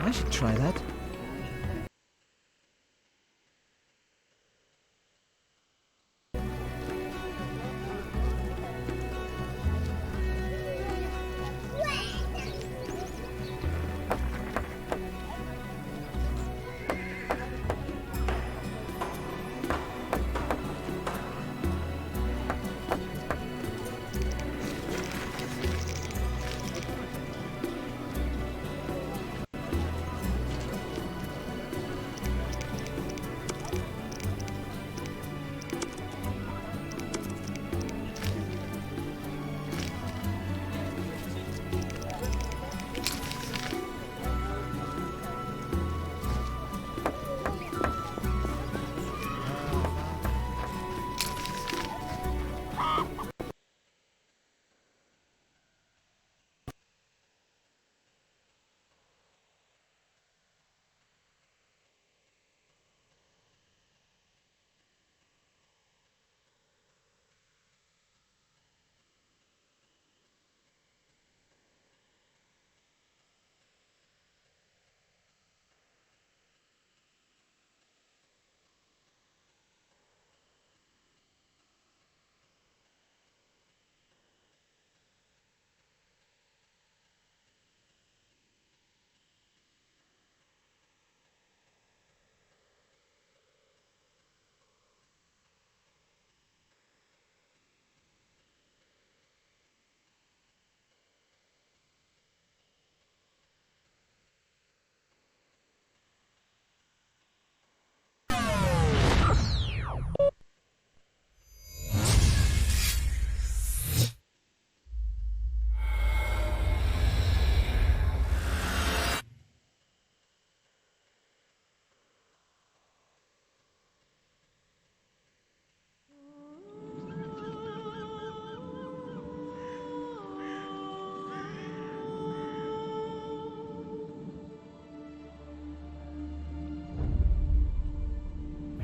I should try that.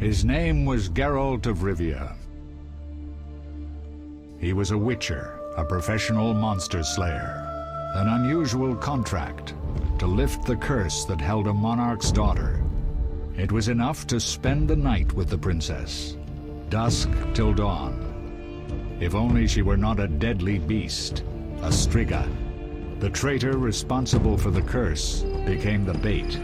His name was Geralt of Rivia. He was a witcher, a professional monster slayer. An unusual contract to lift the curse that held a monarch's daughter. It was enough to spend the night with the princess, dusk till dawn. If only she were not a deadly beast, a striga. The traitor responsible for the curse became the bait.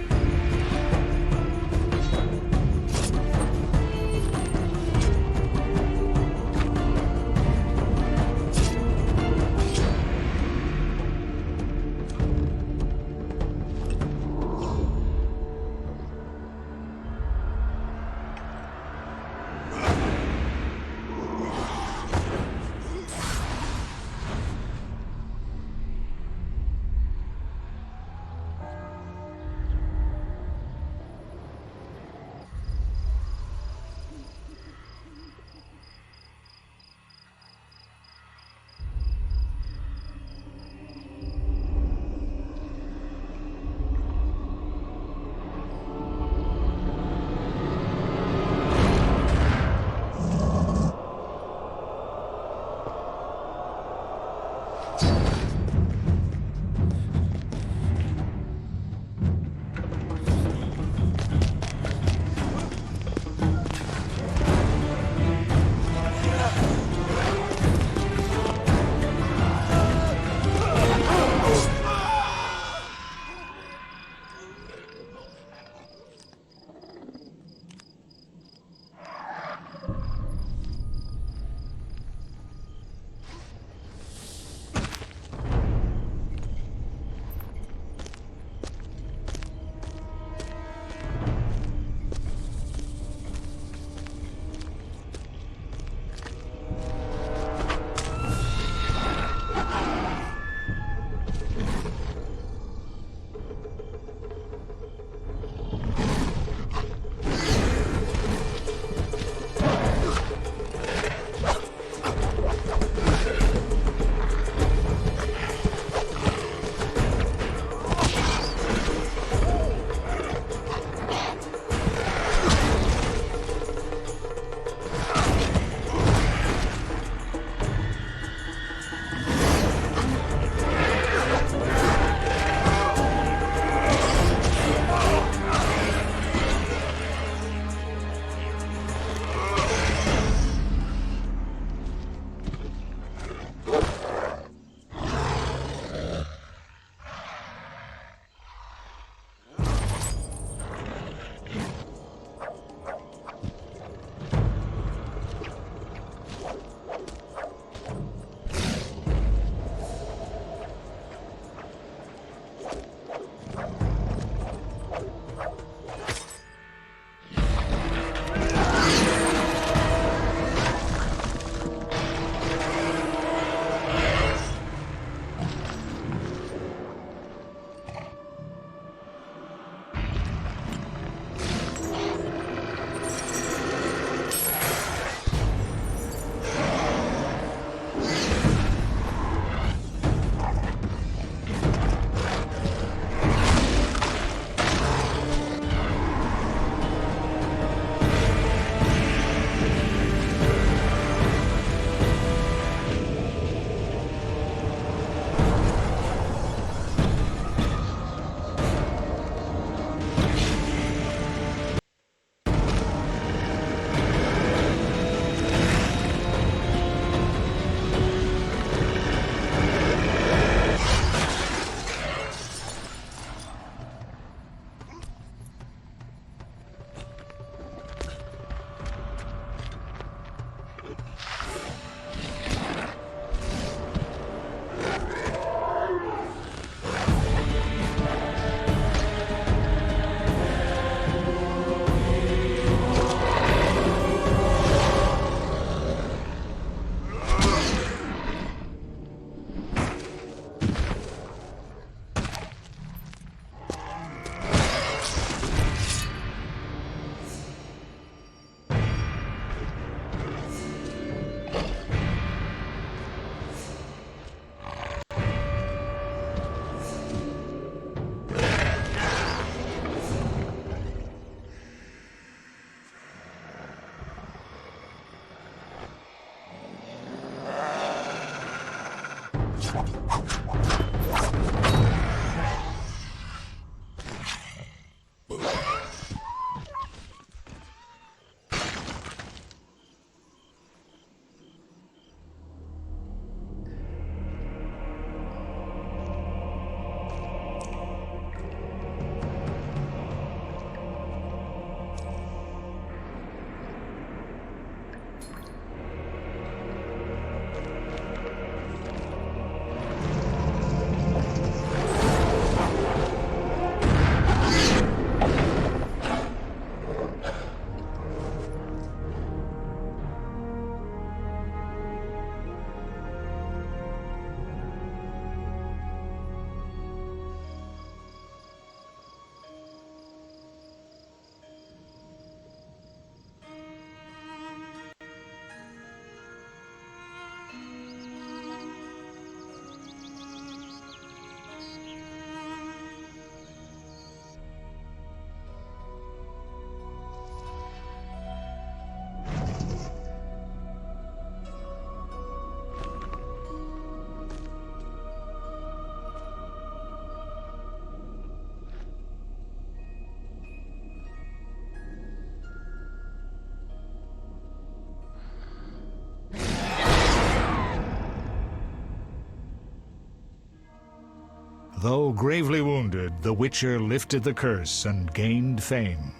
Though gravely wounded, the Witcher lifted the curse and gained fame.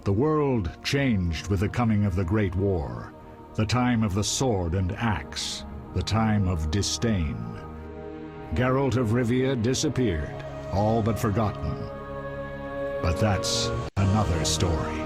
The world changed with the coming of the Great War, the time of the sword and axe, the time of disdain. Geralt of Rivia disappeared, all but forgotten. But that's another story.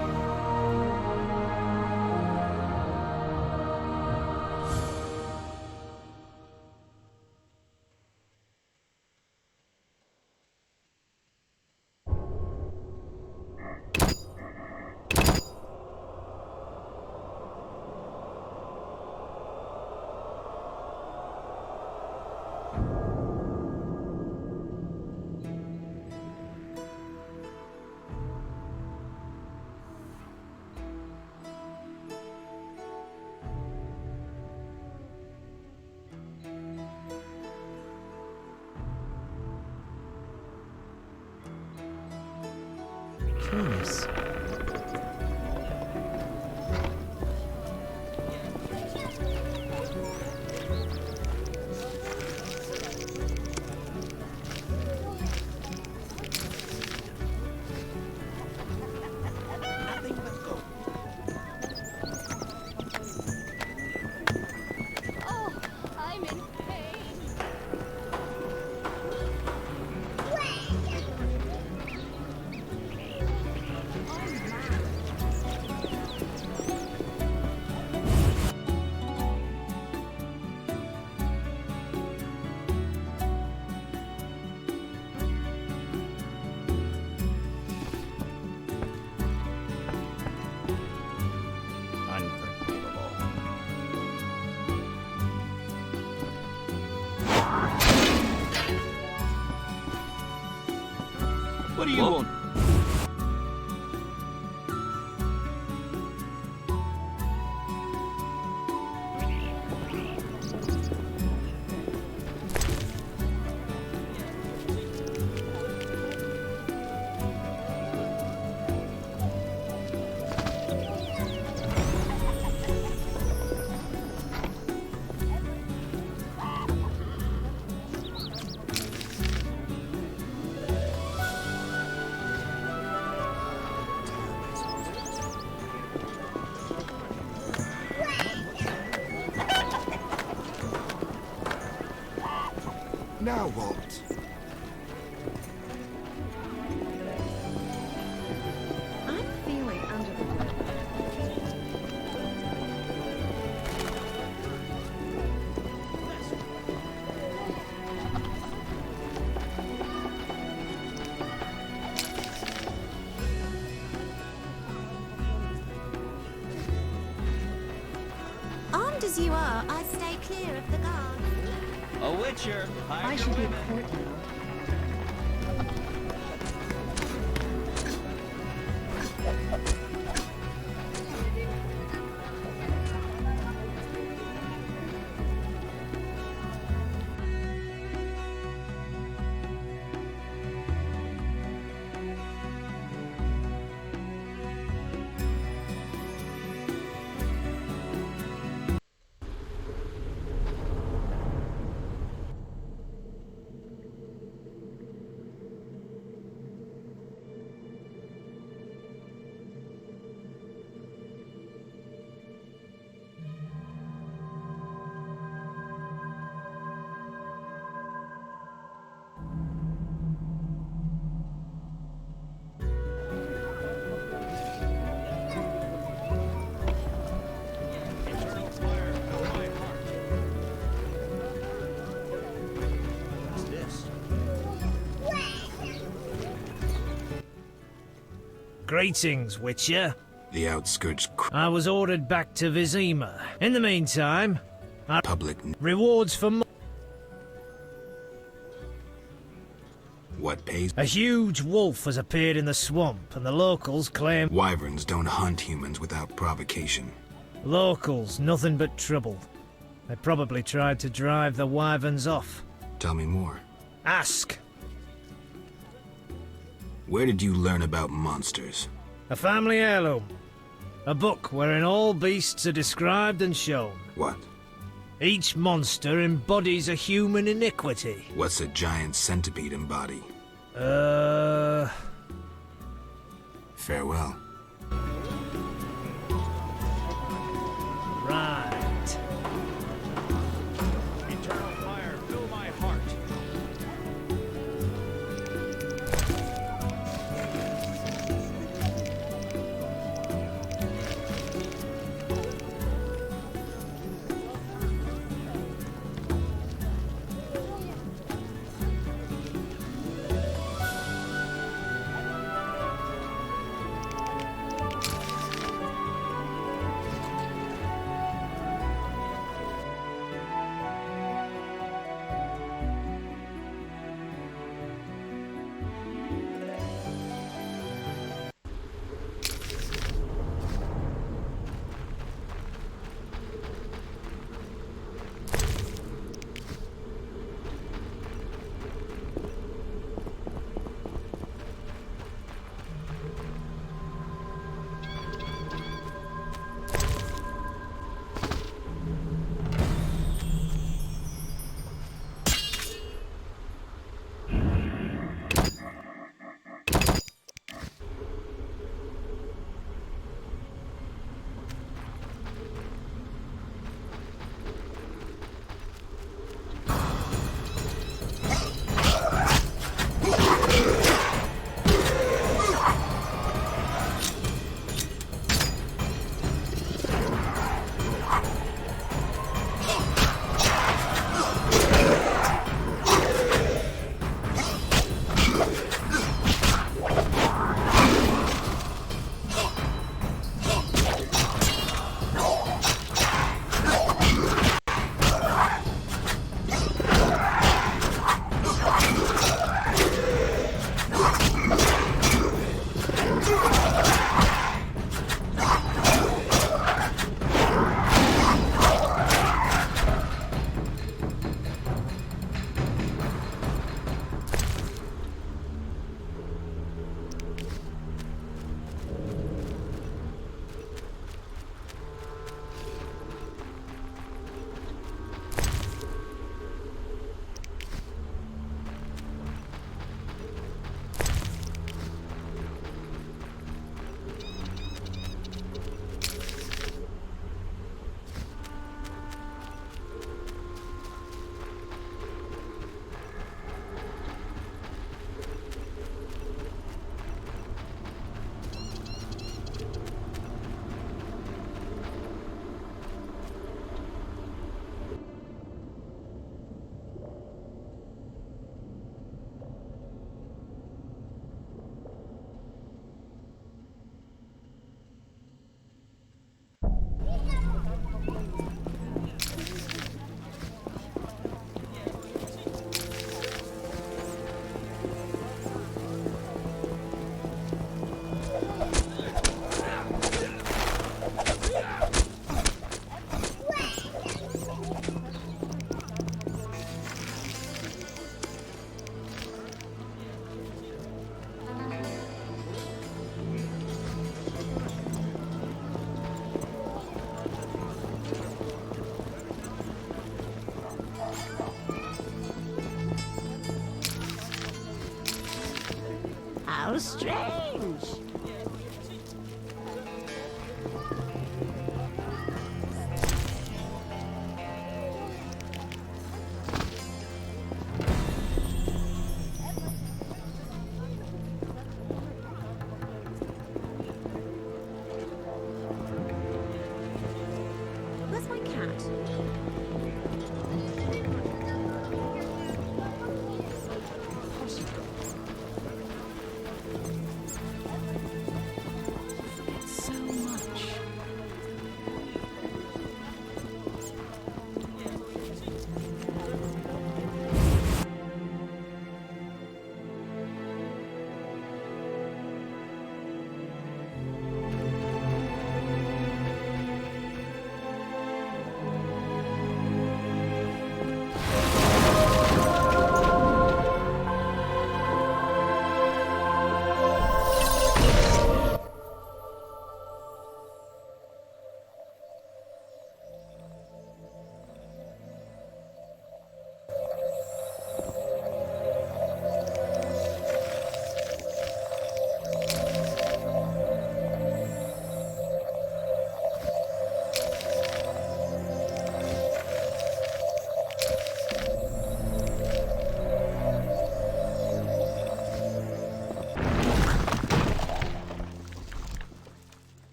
Curious. Oh, I'm in pain. What do you want? Now what? I'm feeling under the weather. Armed as you are, I stay clear of the guard. A Witcher. I should be at court now. Greetings, Witcher. The outskirts I was ordered back to Vizima. In the meantime, public. rewards for What pays? a huge wolf has appeared in the swamp, and the locals claim... Wyverns don't hunt humans without provocation. Locals, nothing but trouble. They probably tried to drive the wyverns off. Tell me more. Ask. Where did you learn about monsters? A family heirloom. A book wherein all beasts are described and shown. What? Each monster embodies a human iniquity. What's a giant centipede embody? Farewell. Right. Eternal fire, fill my heart. How strange. Where's my cat?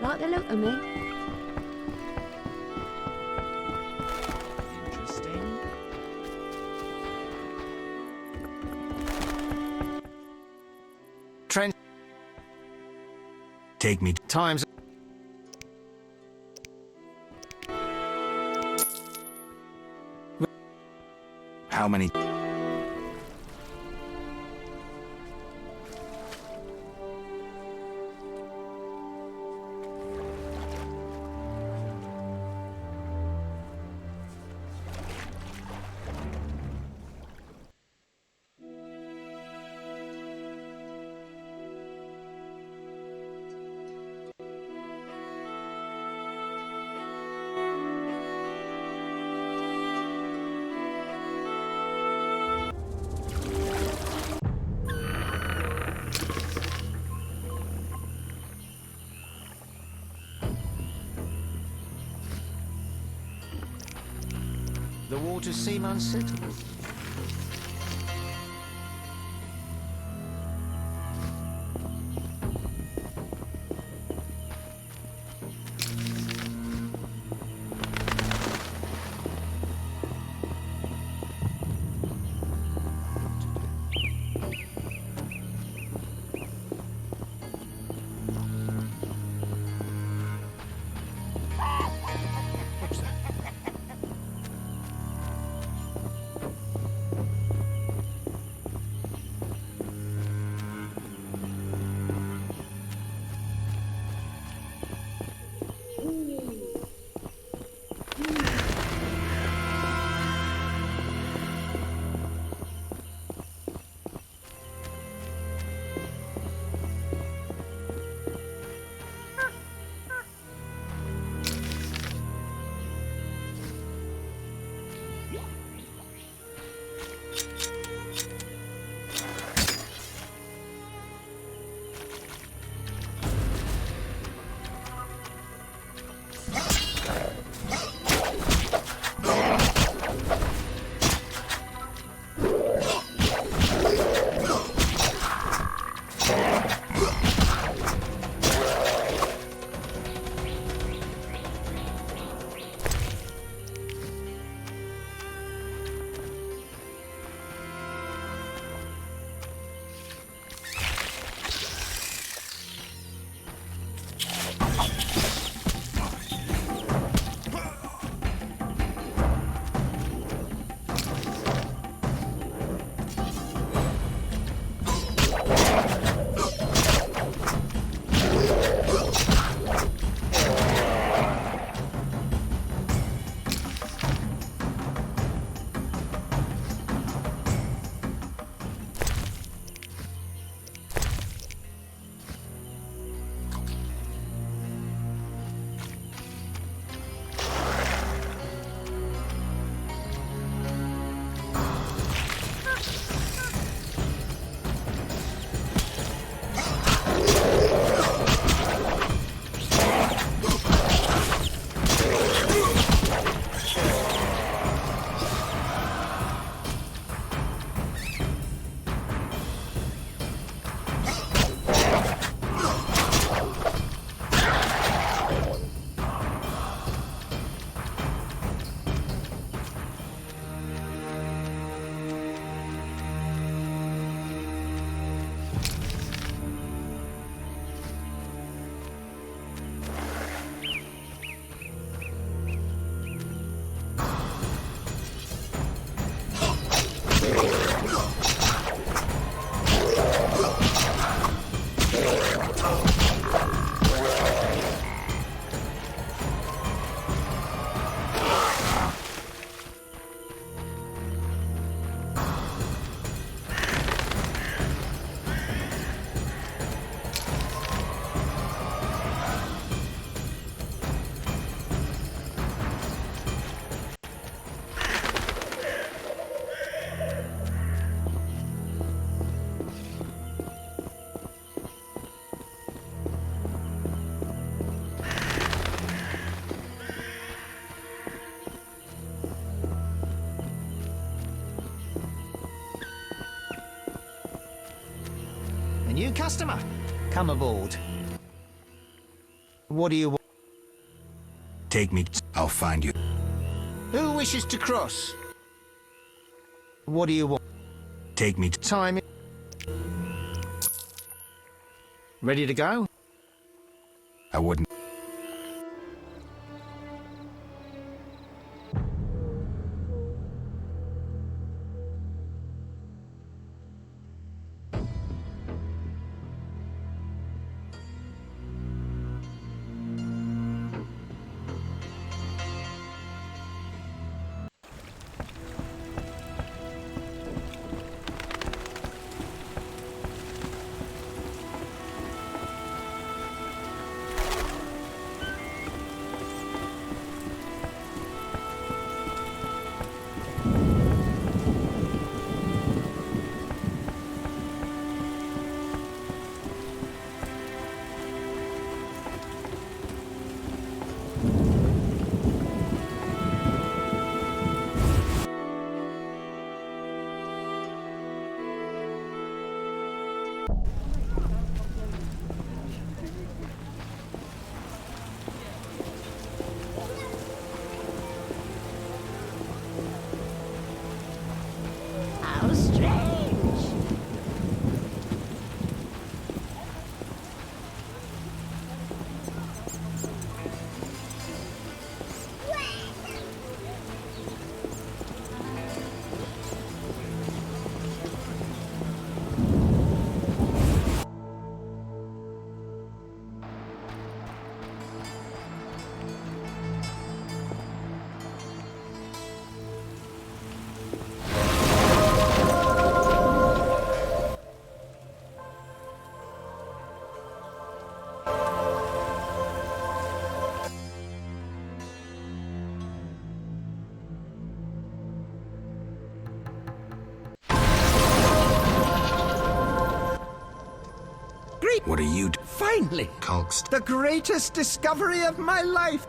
Like the look of me? Interesting. Trent Take me. times. How many? The waters seem unsuitable. What's that? A new customer. Come aboard. What do you want? Take me. I'll find you. Who wishes to cross? What do you want? Take me. Time. Ready to go? I wouldn't. How strange. What are you? Finally! Culkst. The greatest discovery of my life!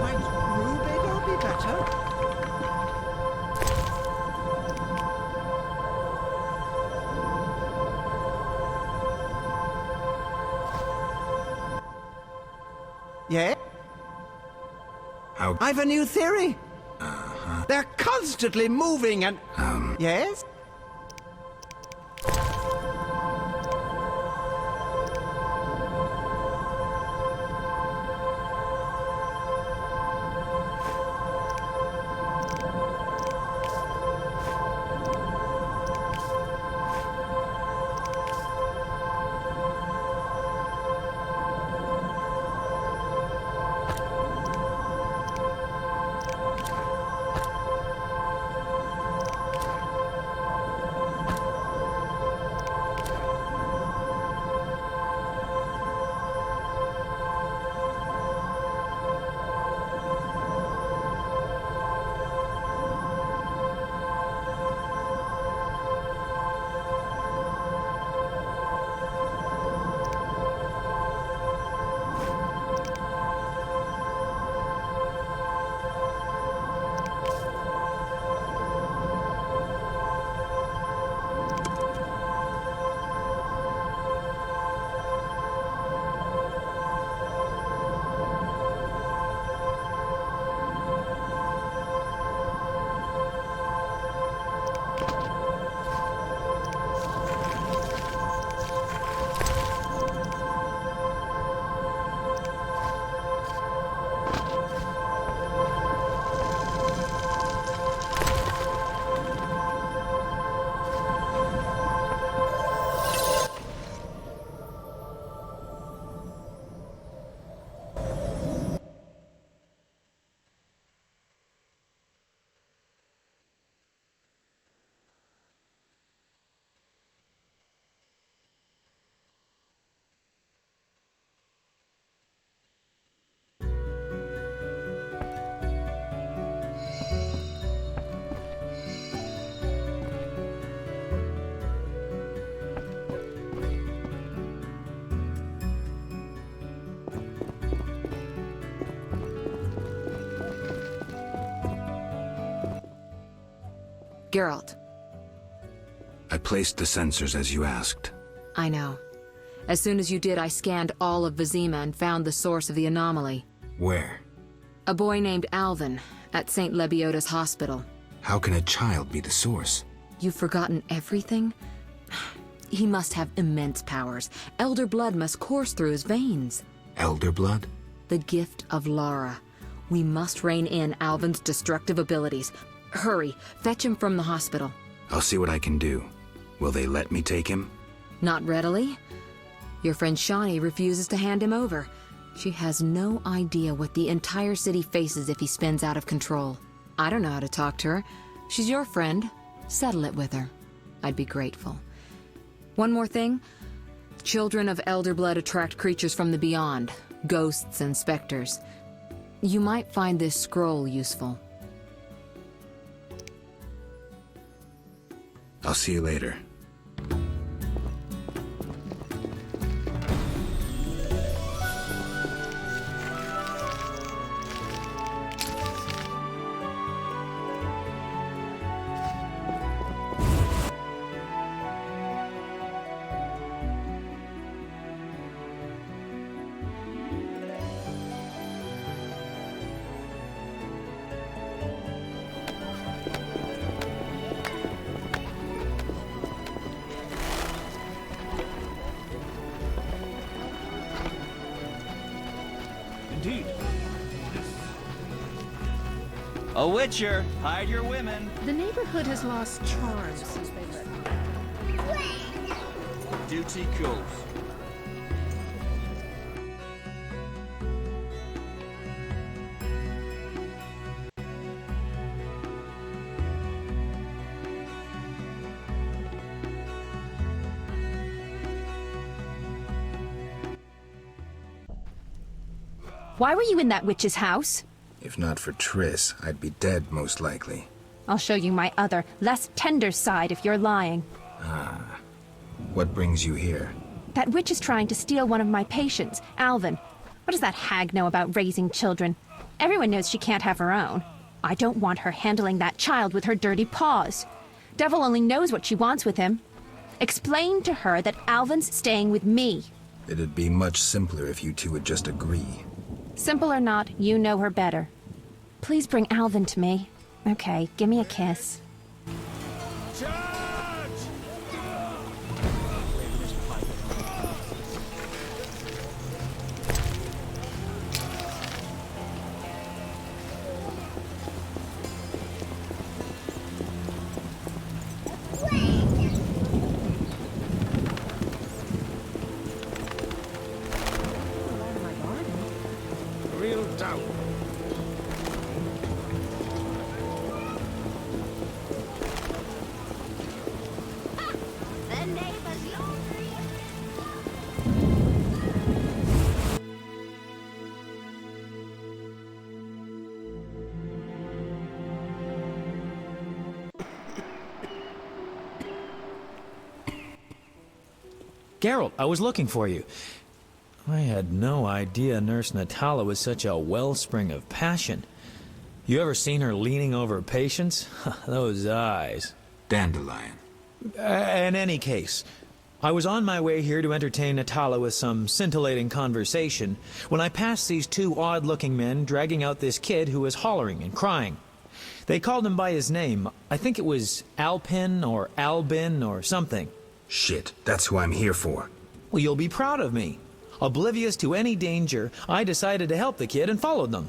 Might Rubedo be better? Yeah? How? I've a new theory. They're constantly moving and... Yes? Geralt. I placed the sensors as you asked. I know. As soon as you did, I scanned all of Vizima and found the source of the anomaly. Where? A boy named Alvin at St. Lebioda's hospital. How can a child be the source? You've forgotten everything? He must have immense powers. Elder blood must course through his veins. Elder blood? The gift of Lara. We must rein in Alvin's destructive abilities. Hurry, fetch him from the hospital. I'll see what I can do. Will they let me take him? Not readily. Your friend Shawnee refuses to hand him over. She has no idea what the entire city faces if he spins out of control. I don't know how to talk to her. She's your friend. Settle it with her. I'd be grateful. One more thing. Children of Elder Blood attract creatures from the beyond. Ghosts and specters. You might find this scroll useful. I'll see you later. Indeed. A witcher! Hide your women! The neighborhood has lost charm since they left. Duty calls. Why were you in that witch's house? If not for Triss, I'd be dead most likely. I'll show you my other, less tender side if you're lying. What brings you here? That witch is trying to steal one of my patients, Alvin. What does that hag know about raising children? Everyone knows she can't have her own. I don't want her handling that child with her dirty paws. Devil only knows what she wants with him. Explain to her that Alvin's staying with me. It'd be much simpler if you two would just agree. Simple or not, you know her better. Please bring Alvin to me. Okay, give me a kiss. Real doubt. The neighbor's laundry. Geralt, I was looking for you. I had no idea Nurse Natala was such a wellspring of passion. You ever seen her leaning over patients? Those eyes. Dandelion. In any case, I was on my way here to entertain Natala with some scintillating conversation when I passed these two odd-looking men dragging out this kid who was hollering and crying. They called him by his name. I think it was Alpin or Albin or something. Shit, that's who I'm here for. Well, you'll be proud of me. Oblivious to any danger, I decided to help the kid and followed them.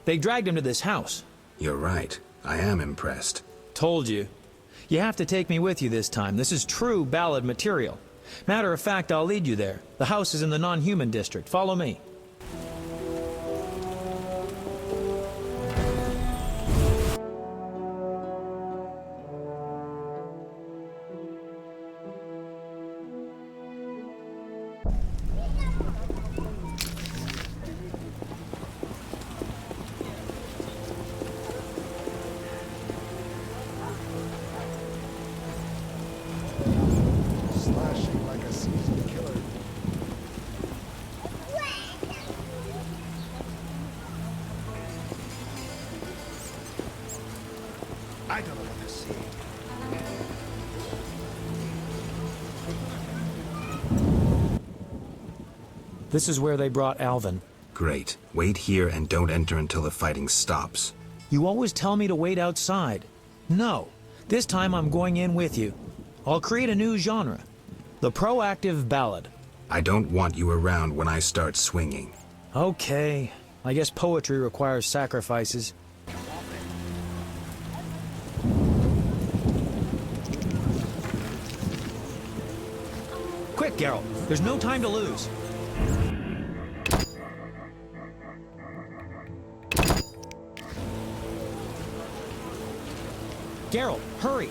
They dragged him to this house. You're right. I am impressed. Told you. You have to take me with you this time. This is true ballad material. Matter of fact, I'll lead you there. The house is in the non-human district. Follow me. Slashing like a seasoned killer. I don't know what to see. This is where they brought Alvin. Great. Wait here and don't enter until the fighting stops. You always tell me to wait outside. No. This time I'm going in with you. I'll create a new genre. The proactive ballad. I don't want you around when I start swinging. Okay. I guess poetry requires sacrifices. Quick, Geralt. There's no time to lose. Geralt, hurry!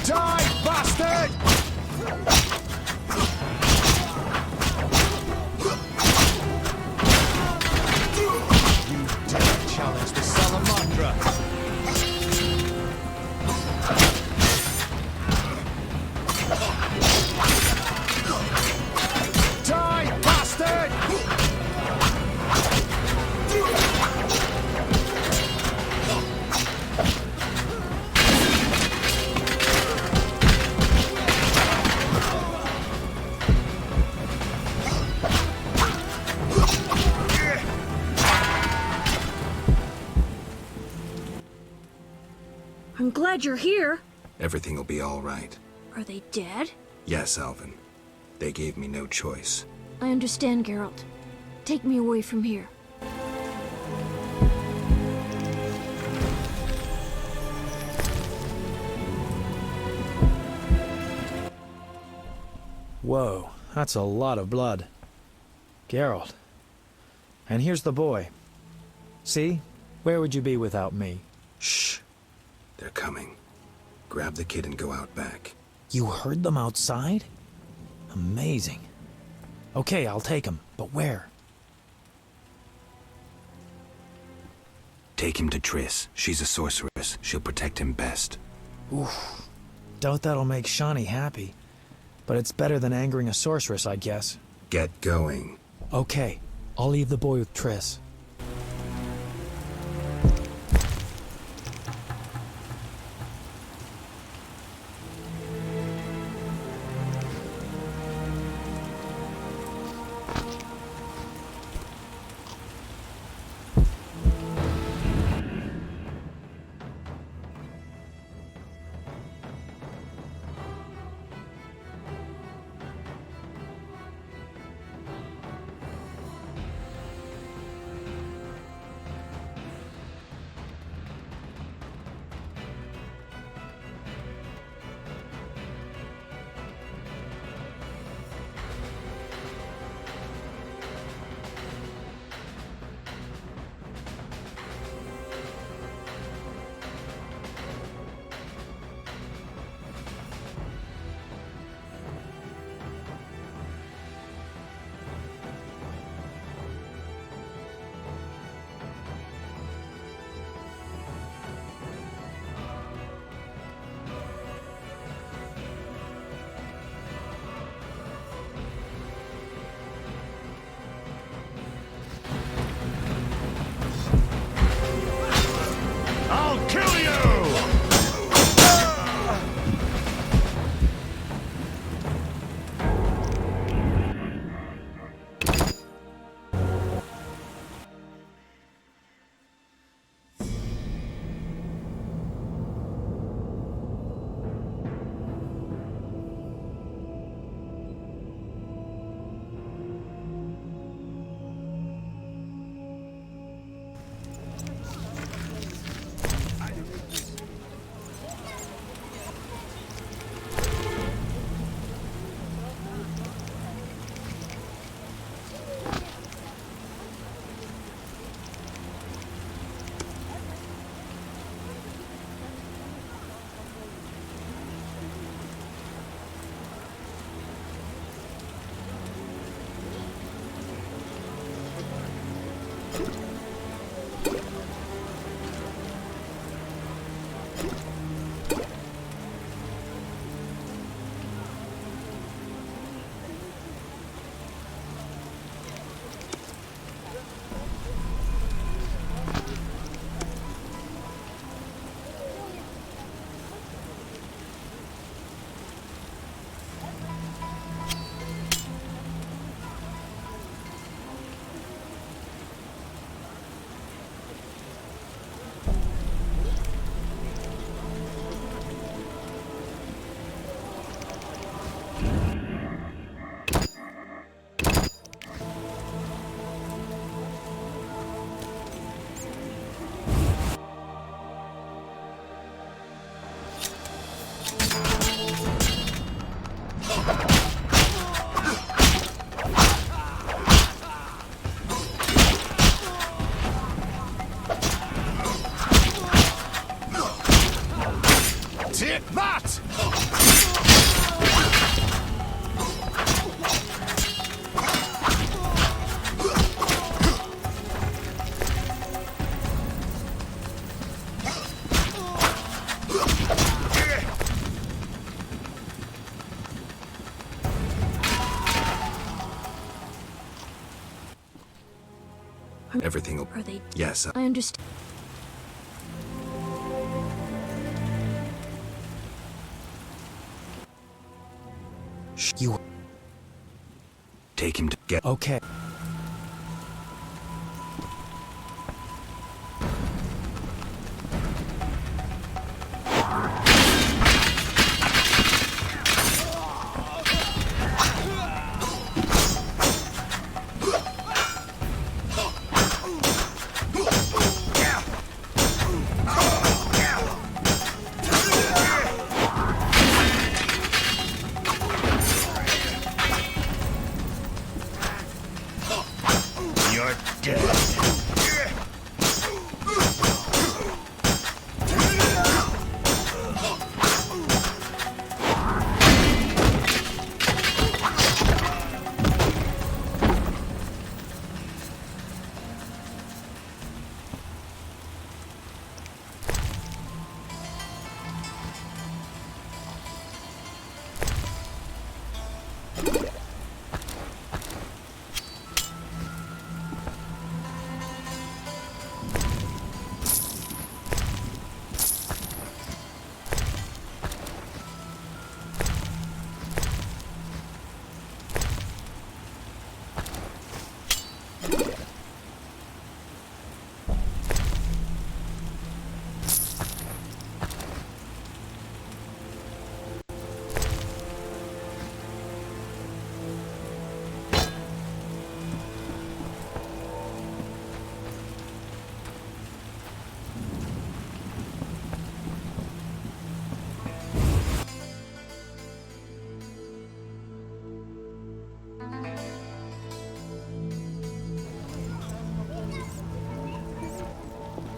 Die, bastard! You dare challenge the Salamandra! Die, bastard! I'm glad you're here. Everything will be all right. Are they dead? Yes, Alvin. They gave me no choice. I understand, Geralt. Take me away from here. Whoa, that's a lot of blood. Geralt. And here's the boy. See? Where would you be without me? Shh. They're coming. Grab the kid and go out back. You heard them outside? Amazing. Okay, I'll take him, but where? Take him to Triss. She's a sorceress. She'll protect him best. Oof. Doubt that'll make Shani happy. But it's better than angering a sorceress, I guess. Get going. Okay, I'll leave the boy with Triss. Everything will... Are they? Yes, I understand. you... Take him to get... Okay. You're dead.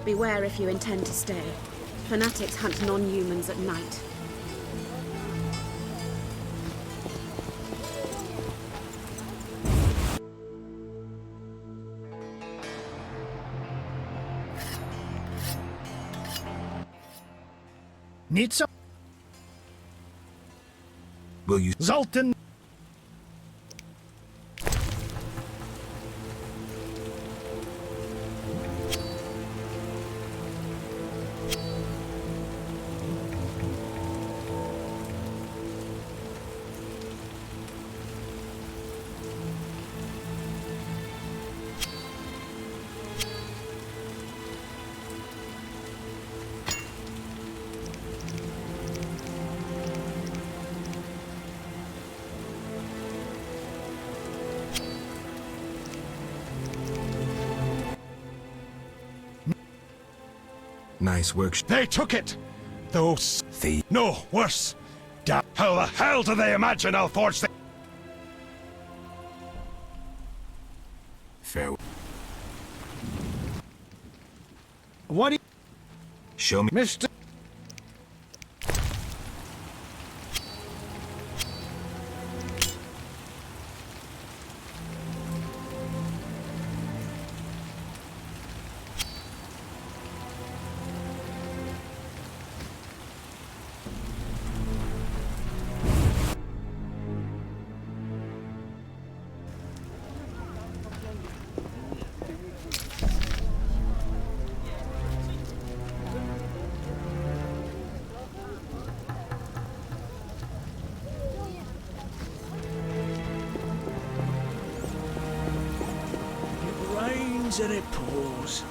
Beware if you intend to stay. Fanatics hunt non-humans at night. Need some? Will you... Zoltan? Nice work. They took it! Those... Thief. No, worse. How the hell do they imagine I'll forge the... Fair. What do you... Show me... Mr... And it pours.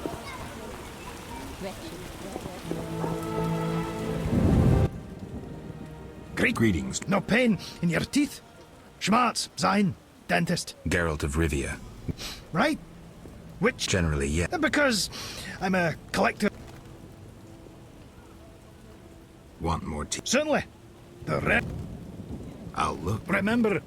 Greetings. No pain in your teeth? Schmarz, sein, dentist. Geralt of Rivia. Right? Which... Generally, yeah. Because I'm a collector. Want more tea? Certainly. The I'll look. Remember...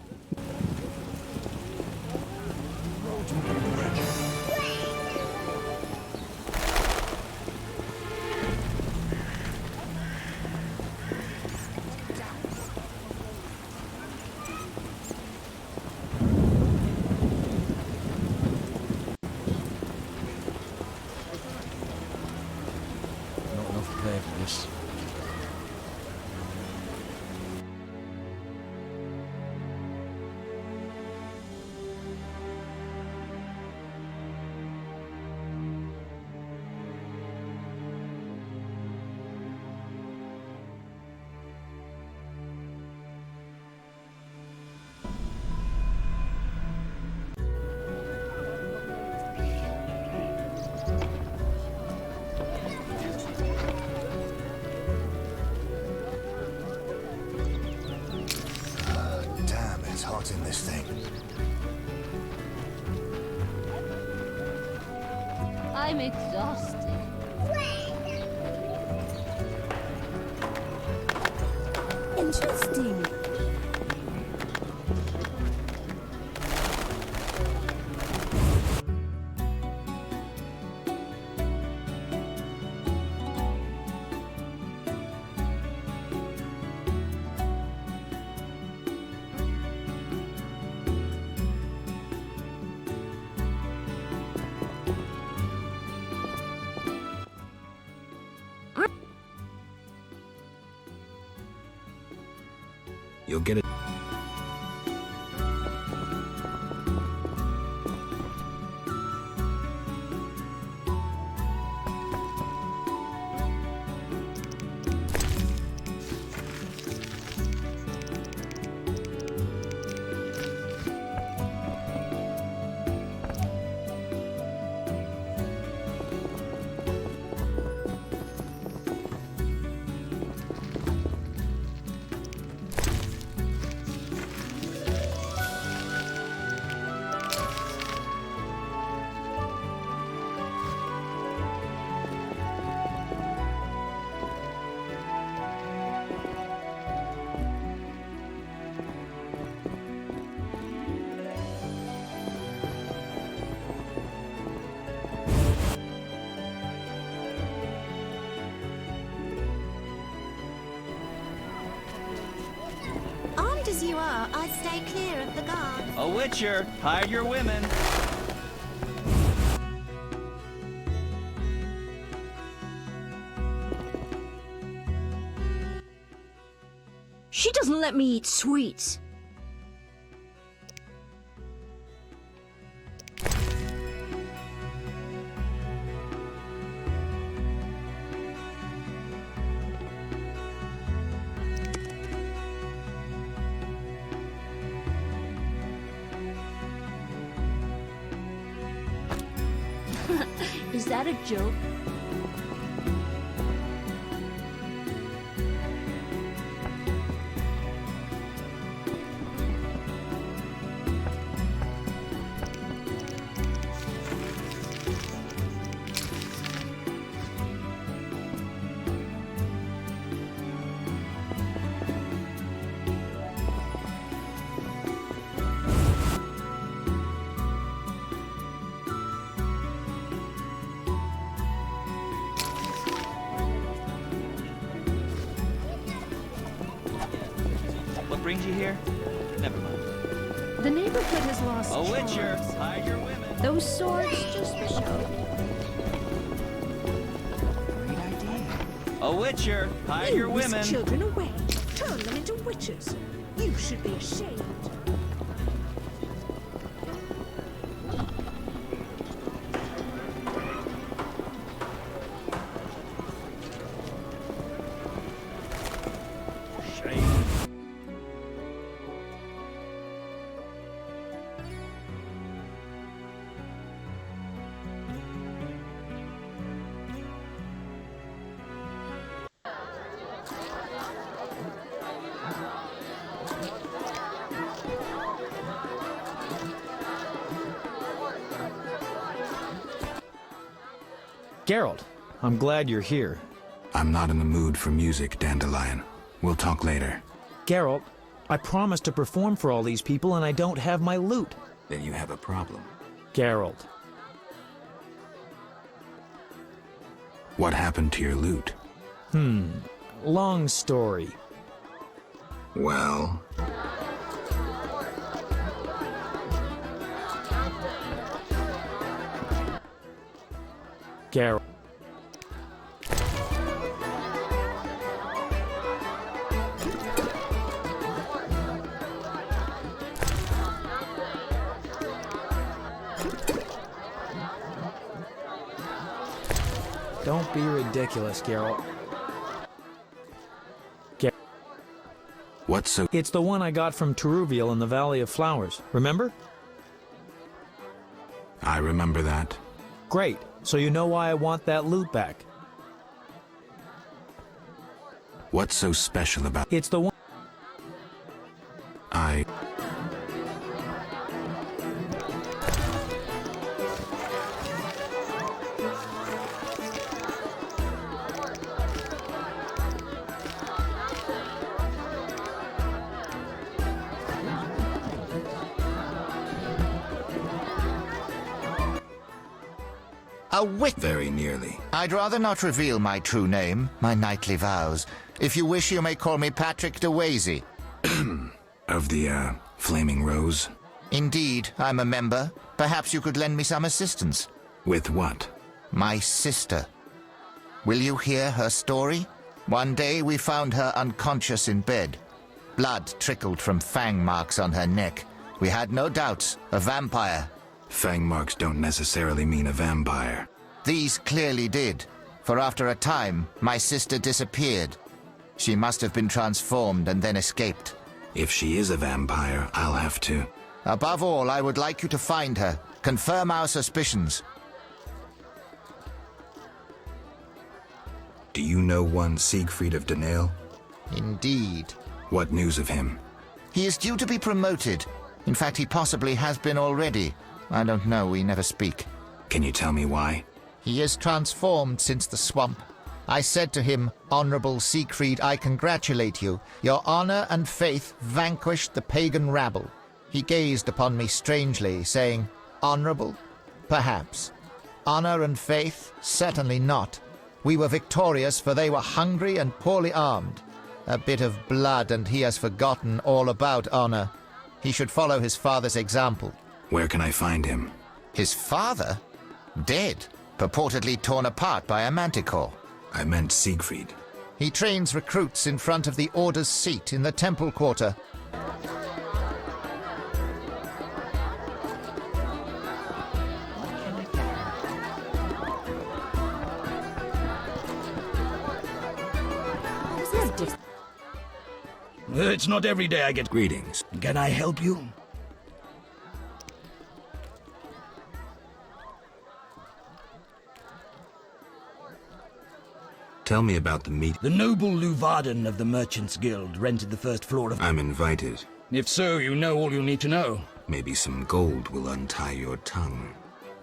thing. I'm exhausted. Interesting. You'll get it. Armed as you are, I'd stay clear of the guards. A witcher, hide your women. She doesn't let me eat sweets. Is that a joke? What brings you here? Never mind. The neighborhood has lost A witcher, charms. hide your women. Those swords just for show. Great idea. A witcher, hide your whisk women. children away. Turn them into witches. You should be ashamed. Geralt, I'm glad you're here. I'm not in the mood for music, Dandelion. We'll talk later. Geralt, I promised to perform for all these people and I don't have my lute. Then you have a problem. Geralt. What happened to your lute? Long story. Well... Geralt. Don't be ridiculous, Geralt. What's so... It's the one I got from Teruviel in the Valley of Flowers. Remember? I remember that. Great. So you know why I want that loot back. What's so special about... It's the one... A witch? Very nearly. I'd rather not reveal my true name, my knightly vows. If you wish, you may call me Patrick de Wazy. Of the, Flaming Rose? Indeed, I'm a member. Perhaps you could lend me some assistance. With what? My sister. Will you hear her story? One day we found her unconscious in bed. Blood trickled from fang marks on her neck. We had no doubts, a vampire. Fang marks don't necessarily mean a vampire. These clearly did, for after a time, my sister disappeared. She must have been transformed and then escaped. If she is a vampire, I'll have to. Above all, I would like you to find her. Confirm our suspicions. Do you know one Siegfried of Danale? Indeed. What news of him? He is due to be promoted. In fact, he possibly has been already. I don't know, we never speak. Can you tell me why? He is transformed since the swamp. I said to him, Honorable Siegfried, I congratulate you. Your honor and faith vanquished the pagan rabble. He gazed upon me strangely, saying, Honorable? Perhaps. Honor and faith? Certainly not. We were victorious, for they were hungry and poorly armed. A bit of blood, and he has forgotten all about honor. He should follow his father's example. Where can I find him? His father? Dead. Purportedly torn apart by a manticore. I meant Siegfried. He trains recruits in front of the Order's seat in the Temple Quarter. It's not every day I get greetings. Can I help you? Tell me about the meet. The noble Luvarden of the Merchants Guild rented the first floor of... I'm invited. If so, you know all you need to know. Maybe some gold will untie your tongue.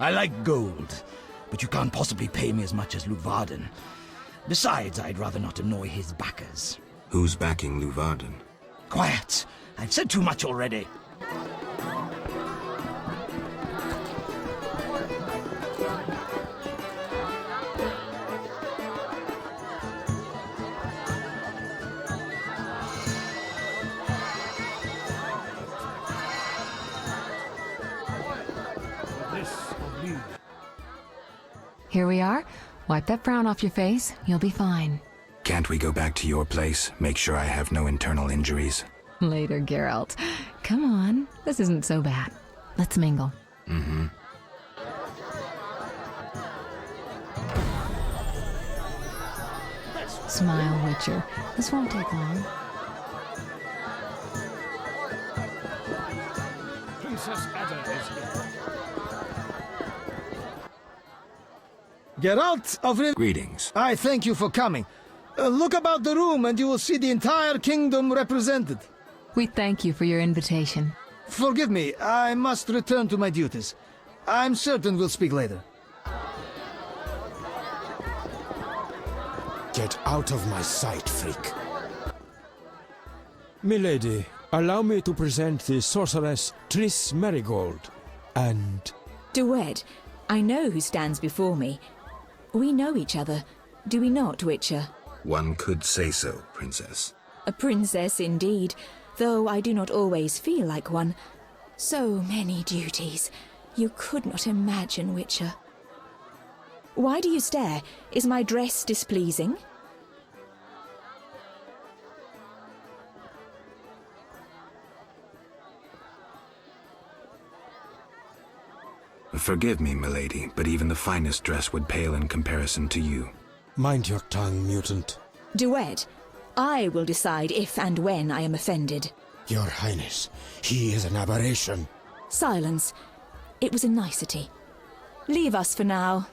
I like gold, but you can't possibly pay me as much as Luvarden. Besides, I'd rather not annoy his backers. Who's backing Luvarden? Quiet! I've said too much already. Here we are. Wipe that frown off your face. You'll be fine. Can't we go back to your place? Make sure I have no internal injuries. Later, Geralt. Come on. This isn't so bad. Let's mingle. Mm-hmm. Smile, Witcher. This won't take long. Princess Ada is here. Geralt of... Greetings. I thank you for coming. Look about the room and you will see the entire kingdom represented. We thank you for your invitation. Forgive me, I must return to my duties. I'm certain we'll speak later. Get out of my sight, freak. Milady, allow me to present the sorceress Triss Merigold, and... Duet, I know who stands before me. We know each other, do we not, Witcher? One could say so, Princess. A princess indeed, though I do not always feel like one. So many duties. You could not imagine, Witcher. Why do you stare? Is my dress displeasing? Forgive me, milady, but even the finest dress would pale in comparison to you. Mind your tongue, mutant. Duet, I will decide if and when I am offended. Your Highness, he is an aberration. Silence. It was a nicety. Leave us for now.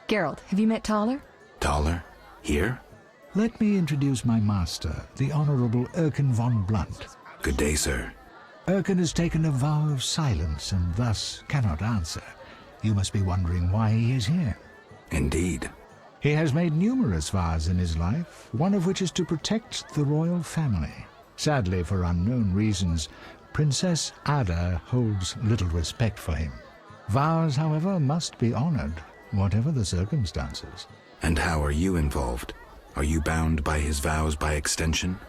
Geralt, have you met Taller? Taller? Here? Let me introduce my master, the Honorable Erkin von Blunt. Good day, sir. Erkin has taken a vow of silence and thus cannot answer. You must be wondering why he is here. Indeed. He has made numerous vows in his life, one of which is to protect the royal family. Sadly, for unknown reasons, Princess Ada holds little respect for him. Vows, however, must be honored, whatever the circumstances. And how are you involved? Are you bound by his vows by extension?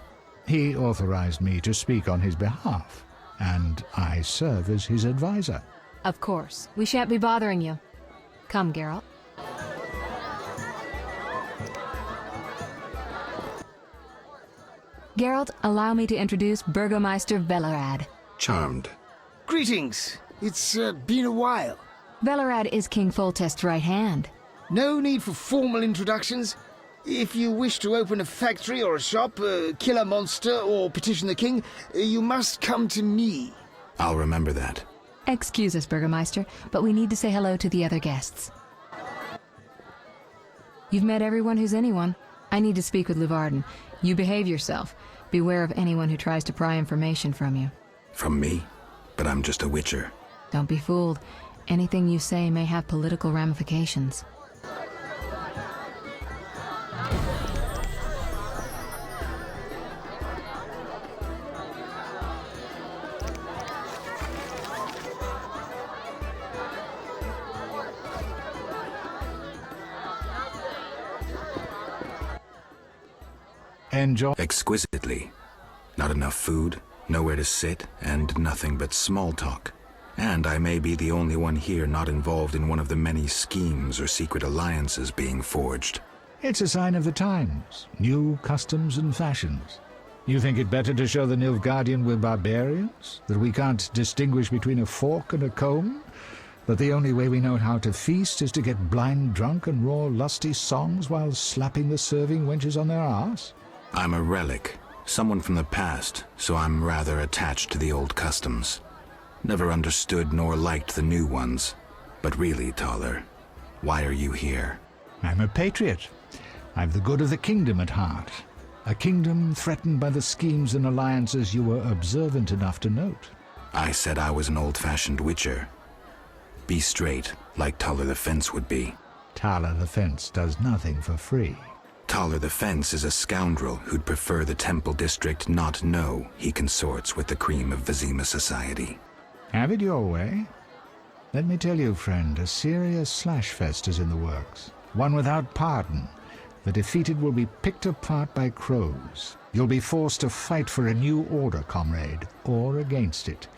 He authorized me to speak on his behalf, and I serve as his advisor. Of course. We shan't be bothering you. Come, Geralt. Geralt, allow me to introduce Burgomeister Velerad. Charmed. Greetings. It's been a while. Velerad is King Foltest's right hand. No need for formal introductions. If you wish to open a factory or a shop, kill a monster, or petition the king, you must come to me. I'll remember that. Excuse us, Burgomeister, but we need to say hello to the other guests. You've met everyone who's anyone. I need to speak with Luvarden. You behave yourself. Beware of anyone who tries to pry information from you. From me? But I'm just a witcher. Don't be fooled. Anything you say may have political ramifications. Enjoy. Exquisitely. Not enough food, nowhere to sit, and nothing but small talk. And I may be the only one here not involved in one of the many schemes or secret alliances being forged. It's a sign of the times, new customs and fashions. You think it better to show the Nilfgaardian we're barbarians? That we can't distinguish between a fork and a comb? That the only way we know how to feast is to get blind drunk and roar lusty songs while slapping the serving wenches on their arse? I'm a relic, someone from the past, so I'm rather attached to the old customs. Never understood nor liked the new ones. But really, Taller, why are you here? I'm a patriot. I've the good of the kingdom at heart. A kingdom threatened by the schemes and alliances you were observant enough to note. I said I was an old-fashioned witcher. Be straight, like Taller the Fence would be. Taller the Fence does nothing for free. Taller the Fence is a scoundrel who'd prefer the Temple District not know he consorts with the cream of Vizima society. Have it your way. Let me tell you, friend, a serious slashfest is in the works. One without pardon. The defeated will be picked apart by crows. You'll be forced to fight for a new order, comrade, or against it.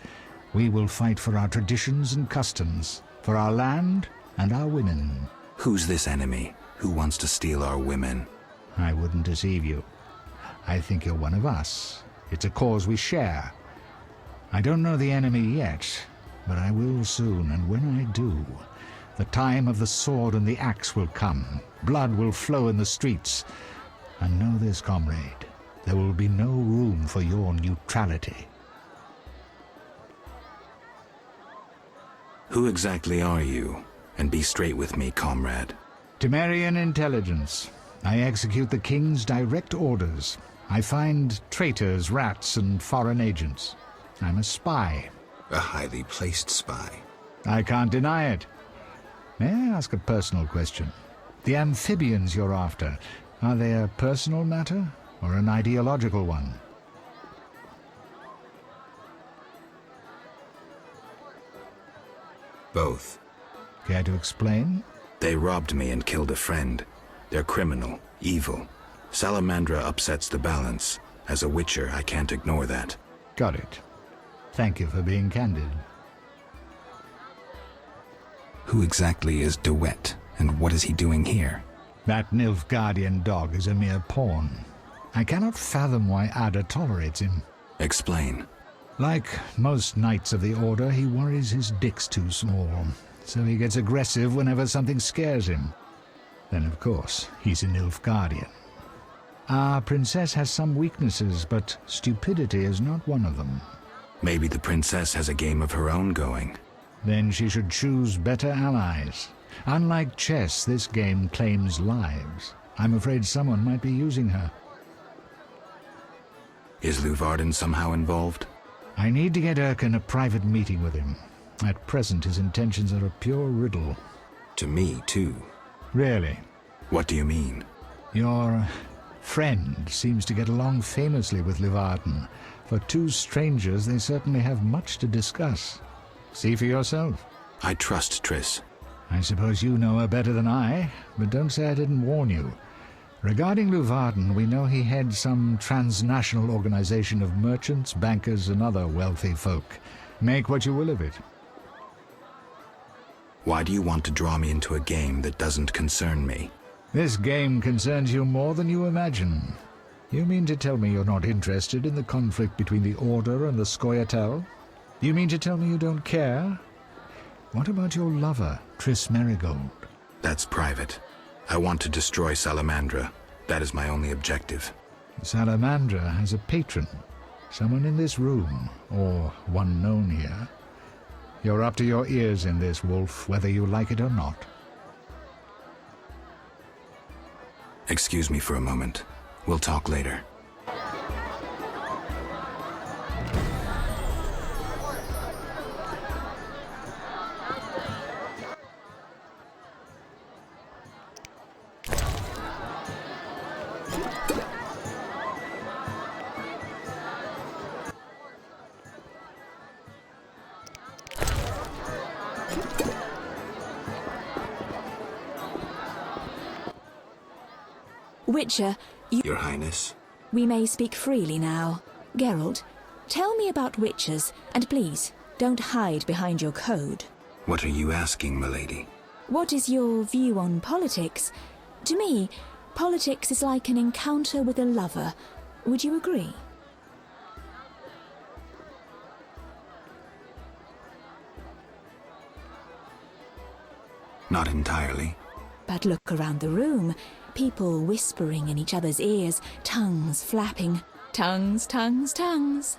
We will fight for our traditions and customs, for our land and our women. Who's this enemy? Who wants to steal our women? I wouldn't deceive you. I think you're one of us. It's a cause we share. I don't know the enemy yet, but I will soon, and when I do, the time of the sword and the axe will come. Blood will flow in the streets. And know this, comrade, there will be no room for your neutrality. Who exactly are you? And be straight with me, comrade. Temerian intelligence. I execute the king's direct orders. I find traitors, rats, and foreign agents. I'm a spy. A highly placed spy. I can't deny it. May I ask a personal question? The amphibians you're after, are they a personal matter or an ideological one? Both. Care to explain? They robbed me and killed a friend. They're criminal, evil. Salamandra upsets the balance. As a witcher, I can't ignore that. Got it. Thank you for being candid. Who exactly is DeWitt, and what is he doing here? That Nilfgaardian dog is a mere pawn. I cannot fathom why Ada tolerates him. Explain. Like most knights of the Order, he worries his dick's too small, so he gets aggressive whenever something scares him. Then, of course, he's a Nilfgaardian. Our princess has some weaknesses, but stupidity is not one of them. Maybe the princess has a game of her own going. Then she should choose better allies. Unlike chess, this game claims lives. I'm afraid someone might be using her. Is Luvarden somehow involved? I need to get Erkin a private meeting with him. At present, his intentions are a pure riddle. To me, too. Really? What do you mean? Your friend seems to get along famously with Luvarden. For two strangers, they certainly have much to discuss. See for yourself. I trust Triss. I suppose you know her better than I, but don't say I didn't warn you. Regarding Luvarden, we know he heads some transnational organization of merchants, bankers, and other wealthy folk. Make what you will of it. Why do you want to draw me into a game that doesn't concern me? This game concerns you more than you imagine. You mean to tell me you're not interested in the conflict between the Order and the Scoia'tael? You mean to tell me you don't care? What about your lover, Triss Merigold? That's private. I want to destroy Salamandra. That is my only objective. Salamandra has a patron. Someone in this room, or one known here. You're up to your ears in this, Wolf, whether you like it or not. Excuse me for a moment. We'll talk later. Witcher, Your Highness. We may speak freely now. Geralt, tell me about witchers, and please, don't hide behind your code. What are you asking, milady? What is your view on politics? To me, politics is like an encounter with a lover. Would you agree? Not entirely. But look around the room. People whispering in each other's ears, tongues flapping. Tongues, tongues, tongues.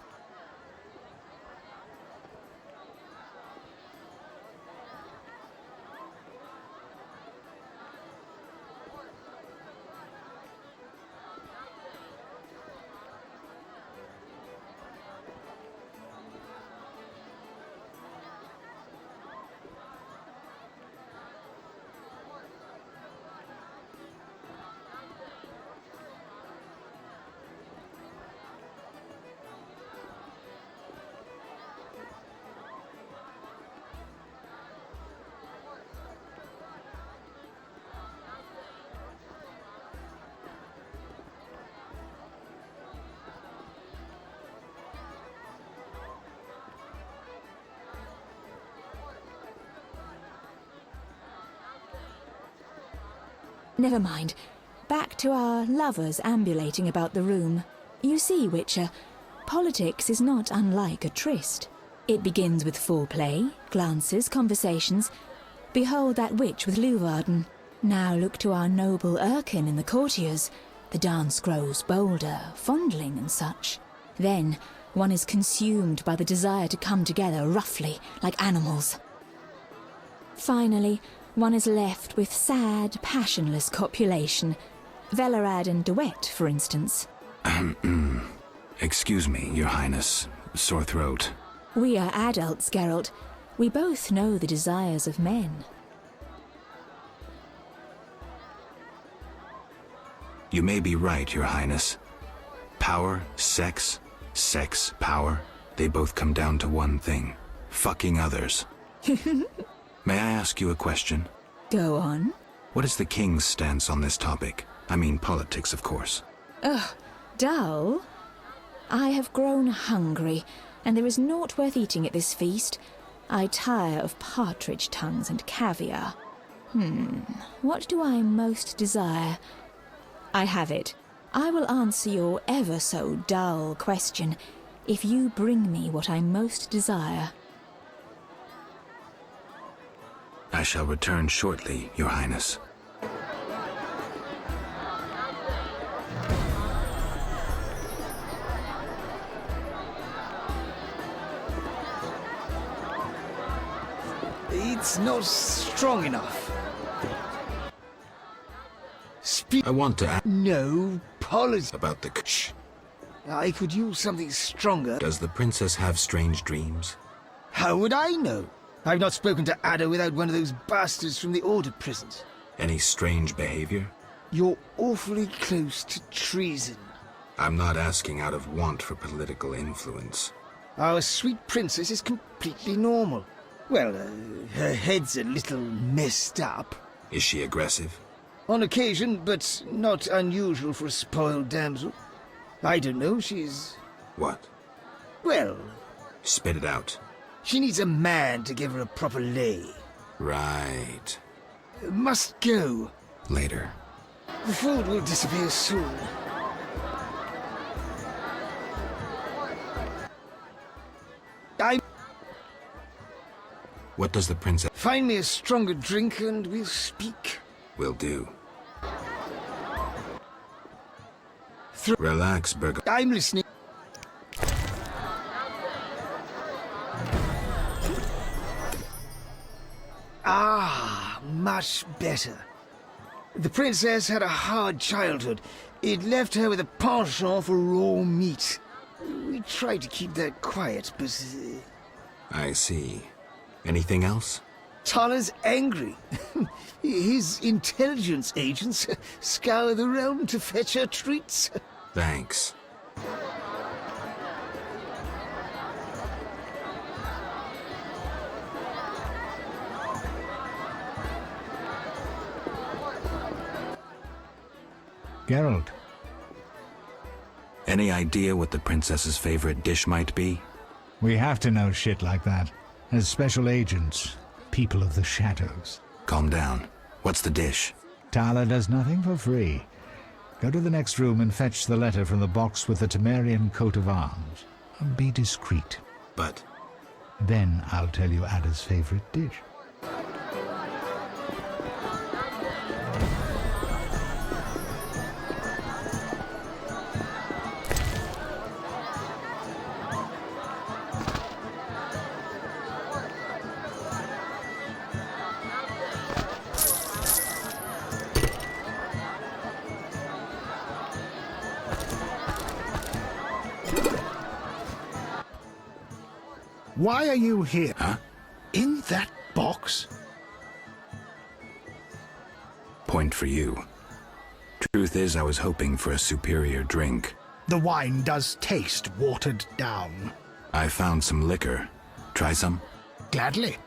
Never mind. Back to our lovers ambulating about the room. You see, Witcher, politics is not unlike a tryst. It begins with foreplay, glances, conversations. Behold that witch with Luvarden. Now look to our noble Erkin and the courtiers. The dance grows bolder, fondling and such. Then one is consumed by the desire to come together roughly, like animals. Finally, one is left with sad, passionless copulation. Velerad and Duet, for instance. Excuse me, Your Highness. Sore throat. We are adults, Geralt. We both know the desires of men. You may be right, Your Highness. Power, sex, power, they both come down to one thing. Fucking others. May I ask you a question? Go on. What is the king's stance on this topic? I mean politics, of course. Ugh, dull? I have grown hungry, and there is naught worth eating at this feast. I tire of partridge tongues and caviar. What do I most desire? I have it. I will answer your ever so dull question if you bring me what I most desire. I shall return shortly, Your Highness. It's not strong enough. I want to ask No politics. about the Shh. I could use something stronger. Does the princess have strange dreams? How would I know? I've not spoken to Ada without one of those bastards from the Order prisons. Any strange behavior? You're awfully close to treason. I'm not asking out of want for political influence. Our sweet princess is completely normal. Well, her head's a little messed up. Is she aggressive? On occasion, but not unusual for a spoiled damsel. I don't know, she's... What? Well... Spit it out. She needs a man to give her a proper lay. Right. Must go. Later. The food will disappear soon. What does the princess... Find me a stronger drink and we'll speak. Will do. Relax, Burger. I'm listening. Ah, much better. The princess had a hard childhood. It left her with a penchant for raw meat. We tried to keep that quiet, but... I see. Anything else? Tala's angry. His intelligence agents scour the realm to fetch her treats. Thanks. Geralt. Any idea what the princess's favorite dish might be? We have to know shit like that. As special agents, people of the shadows. Calm down. What's the dish? Tala does nothing for free. Go to the next room and fetch the letter from the box with the Temerian coat of arms. Be discreet. But... Then I'll tell you Ada's favorite dish. Why are you here? Huh? In that box? Point for you. Truth is, I was hoping for a superior drink. The wine does taste watered down. I found some liquor. Try some? Gladly.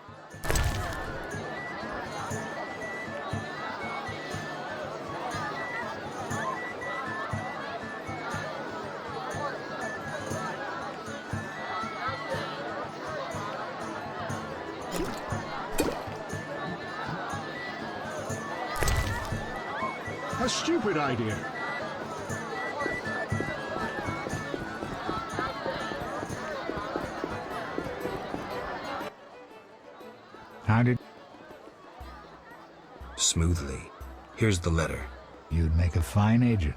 A stupid idea. How did... Smoothly. Here's the letter. You'd make a fine agent.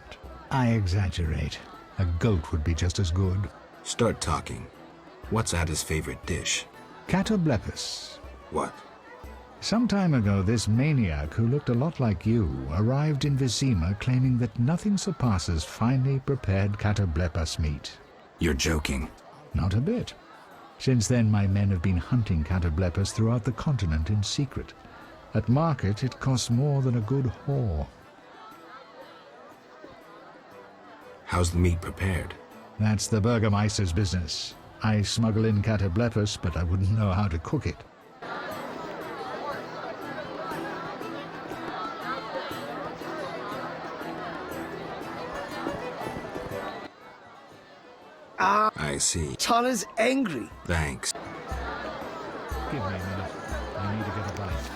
I exaggerate. A goat would be just as good. Start talking. What's Ada's favorite dish? Catoblepis. What? Some time ago, this maniac who looked a lot like you arrived in Vizima claiming that nothing surpasses finely prepared catoblepas meat. You're joking. Not a bit. Since then, my men have been hunting catoblepas throughout the continent in secret. At market, it costs more than a good whore. How's the meat prepared? That's the Burgermeister's business. I smuggle in catoblepas, but I wouldn't know how to cook it. I see. Tala's angry. Thanks. Give me a minute. I need to get a bite.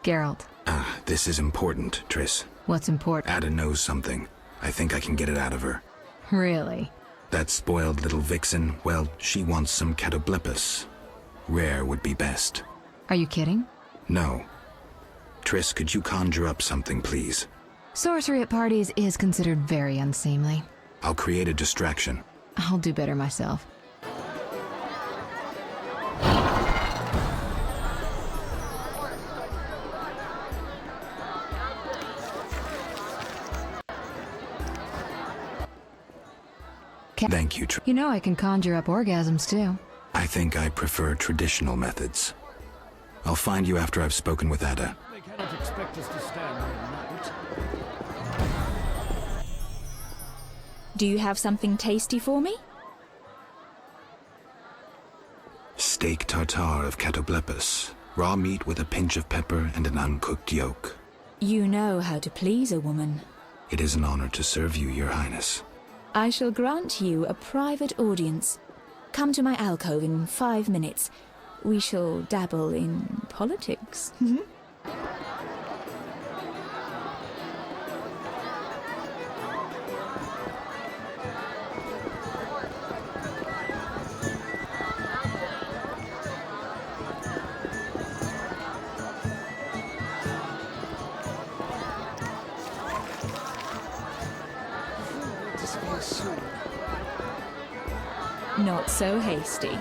Geralt. This is important, Triss. What's important? Ada knows something. I think I can get it out of her. Really? That spoiled little vixen, well, she wants some catoblepis. Rare would be best. Are you kidding? No. Triss, could you conjure up something, please? Sorcery at parties is considered very unseemly. I'll create a distraction. I'll do better myself. Thank you, You know I can conjure up orgasms, too. I think I prefer traditional methods. I'll find you after I've spoken with Ada. They cannot expect us to stand all night. Do you have something tasty for me? Steak tartare of catoblepus. Raw meat with a pinch of pepper and an uncooked yolk. You know how to please a woman. It is an honor to serve you, Your Highness. I shall grant you a private audience. Come to my alcove in 5 minutes. We shall dabble in politics. Not so hasty.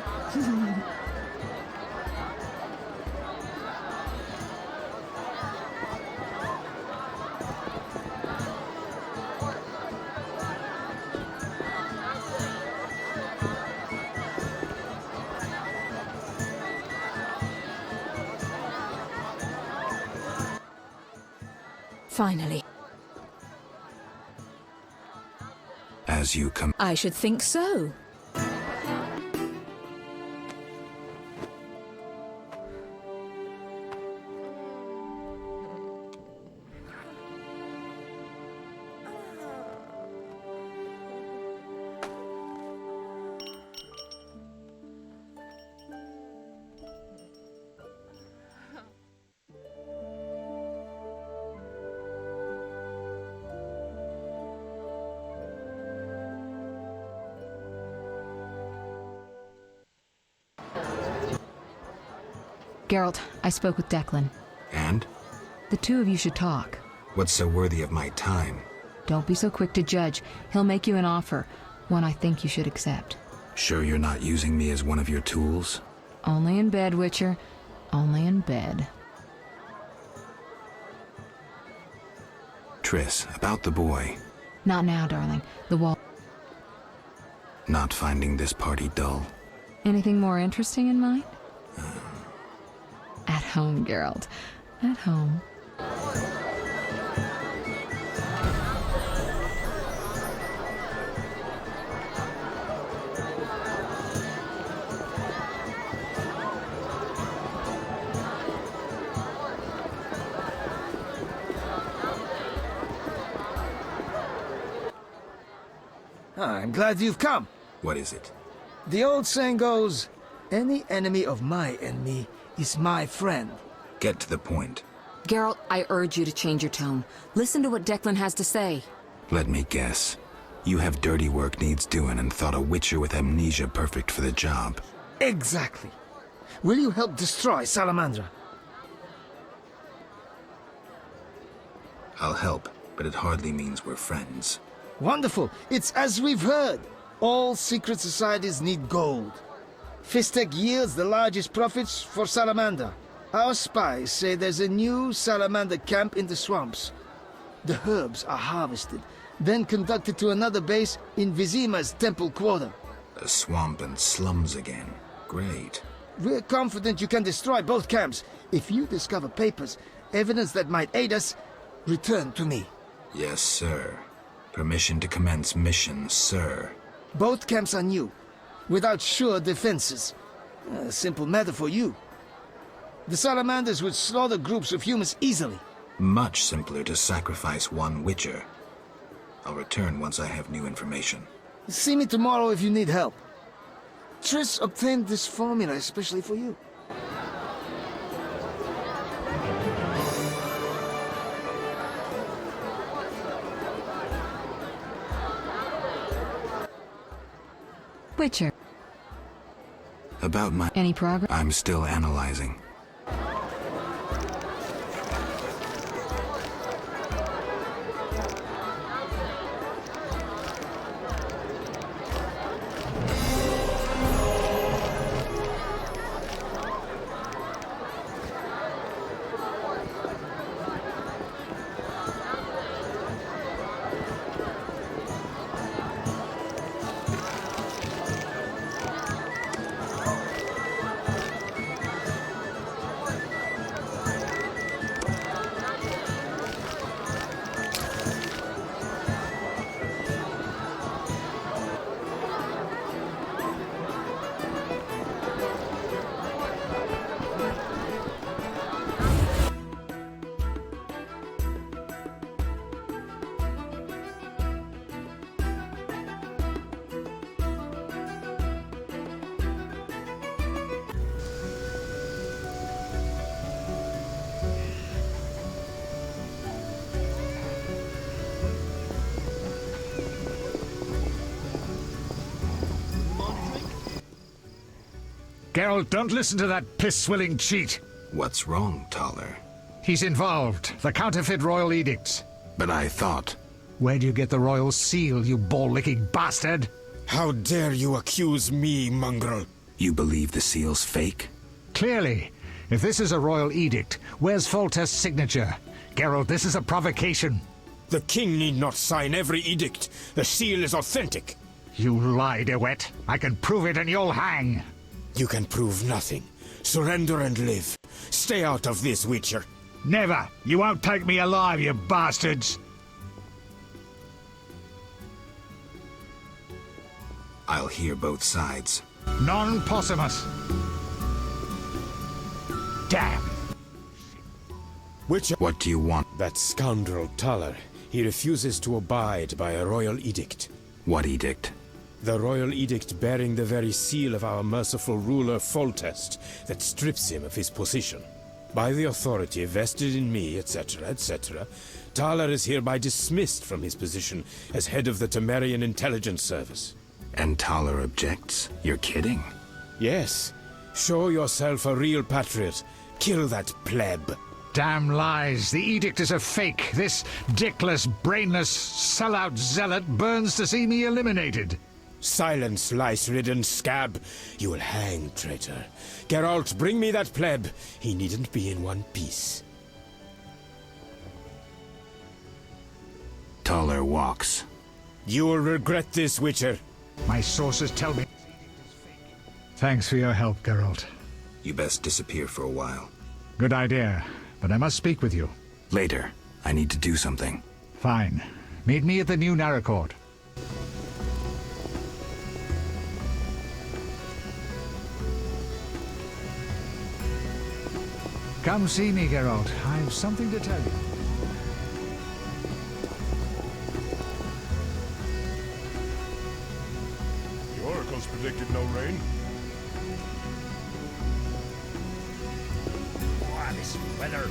Finally. As you come. I should think so. Geralt, I spoke with Declan. And? The two of you should talk. What's so worthy of my time? Don't be so quick to judge. He'll make you an offer, one I think you should accept. Sure you're not using me as one of your tools? Only in bed, Witcher. Only in bed. Triss, about the boy. Not now, darling. The wall... Not finding this party dull? Anything more interesting in mind? At home, Geralt. At home. I'm glad you've come. What is it? The old saying goes, any enemy of my enemy is my friend. Get to the point. Geralt, I urge you to change your tone. Listen to what Declan has to say. Let me guess. You have dirty work needs doing and thought a witcher with amnesia perfect for the job. Exactly. Will you help destroy Salamandra? I'll help, but it hardly means we're friends. Wonderful. It's as we've heard. All secret societies need gold. Fistek yields the largest profits for Salamander. Our spies say there's a new Salamander camp in the swamps. The herbs are harvested, then conducted to another base in Vizima's temple quarter. A swamp and slums again. Great. We're confident you can destroy both camps. If you discover papers, evidence that might aid us, return to me. Yes, sir. Permission to commence mission, sir. Both camps are new, without sure defenses. A simple matter for you. The Salamanders would slaughter groups of humans easily. Much simpler to sacrifice one witcher. I'll return once I have new information. See me tomorrow if you need help. Triss obtained this formula especially for you. Witcher. About my... Any progress? I'm still analyzing. Geralt, don't listen to that piss-swilling cheat. What's wrong, Taller? He's involved. The counterfeit royal edicts. But I thought... Where do you get the royal seal, you ball-licking bastard? How dare you accuse me, mongrel? You believe the seal's fake? Clearly. If this is a royal edict, where's Foltest's signature? Geralt, this is a provocation. The king need not sign every edict. The seal is authentic. You lie, DeWitt. I can prove it and you'll hang. You can prove nothing. Surrender and live. Stay out of this, Witcher. Never. You won't take me alive, you bastards. I'll hear both sides. Non-possumus. Damn. Witcher... What do you want? That scoundrel Taller. He refuses to abide by a royal edict. What edict? The royal edict bearing the very seal of our merciful ruler Foltest that strips him of his position. By the authority vested in me, etc., etc., Taller is hereby dismissed from his position as head of the Temerian Intelligence Service. And Taller objects? You're kidding? Yes. Show yourself a real patriot. Kill that pleb. Damn lies. The edict is a fake. This dickless, brainless, sellout zealot burns to see me eliminated. Silence, lice-ridden scab. You will hang, traitor. Geralt, bring me that pleb. He needn't be in one piece. Taller walks. You will regret this, Witcher. My sources tell me. Thanks for your help, Geralt. You best disappear for a while. Good idea, but I must speak with you. Later. I need to do something. Fine. Meet me at the new Narracourt. Come see me, Geralt. I've something to tell you. The oracles predicted no rain. Wow, this weather.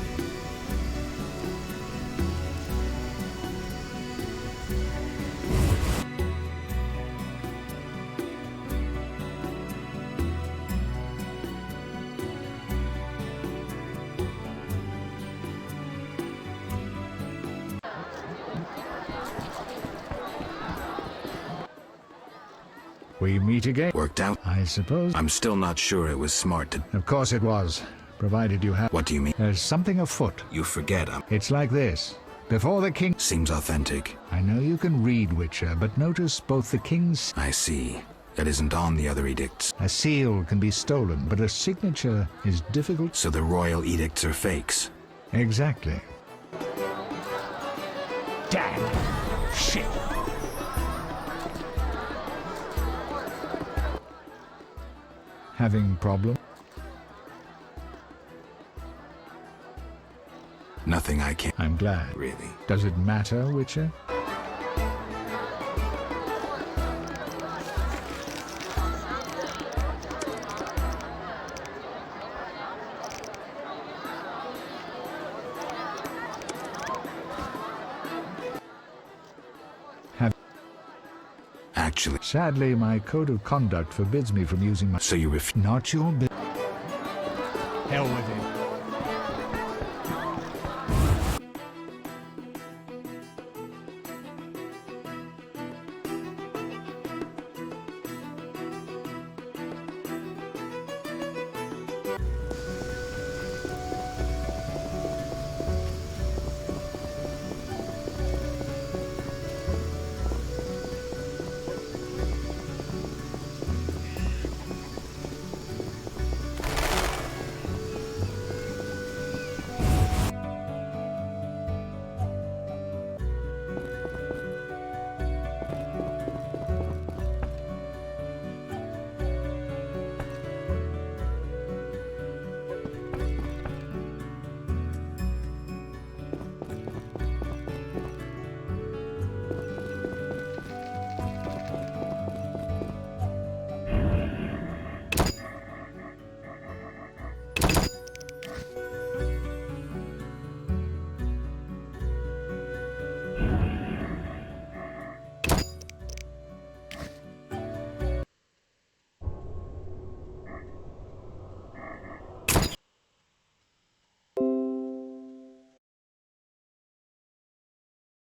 We meet again. Worked out? I suppose. I'm still not sure it was smart to... Of course it was, provided you have... What do you mean? There's something afoot. You forget It's like this. Before the king... Seems authentic. I know you can read, Witcher, but notice both the king's... I see. That isn't on the other edicts. A seal can be stolen, but a signature is difficult... So the royal edicts are fakes? Exactly. Damn. Shit. Having problem? Nothing I can't... I'm glad. Really? Does it matter, Witcher? Actually... Sadly, my code of conduct forbids me from using my... So you Not your Hell with it.